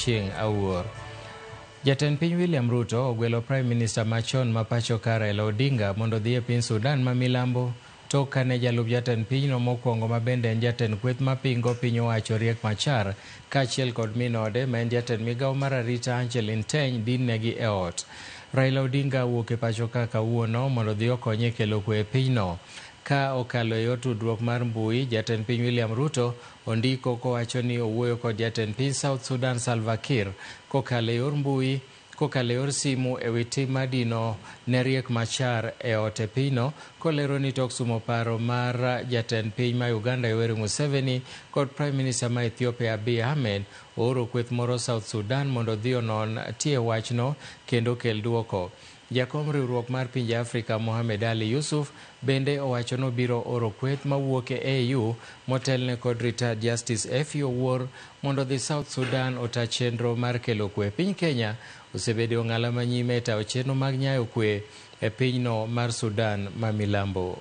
Chieng' Awuor. Jatend piny William Ruto ogwelo Prime Minister machon ma pacho ka Raila Odinga mondo dhi e piny Sudan ma milambo tok kane jalup jatend pinyno mokwongo ma bende en jatend kweth mapingo piny owacho Riek Machar kaachiel kod min ode ma en jatend migawo mar arita Angeline Teny dinnegi e ot. Raila Odinga wuok e pacho ka kawuono mondo dhi okony e kelo kwe e pinyno. Ka okalo e yor tudruok mar mbui, jatend piny William Ruto ondiko kowacho ni owuoyo kod jatend piny South Sudan Salva Kiir kokalo e yor mbui, kokalo e yor simu e wi tim madino ne Riek Machar e ot e pinyno, kolero ni tok sumo paro mar jatend piny ma Uganda Yoweri Museveni kod Prime Minister ma Ethiopia Abiy Ahmed ooro kweth moro South Sudan mondo dhi onon tie wachno kendo kel duoko. Jakom riwruok mar pinje Afrika Mohamed Ali Yusuf bende owacho no biro oro kweth mawuok e AU motelne kod retired Justice Effie Owuor mondo dhi South Sudan ota chenro mar kelo kwe. Piny Kenya osebedo ng'ala manyime e tayo chenro mag nyayo kwe e pinyno mar Sudan ma milambo.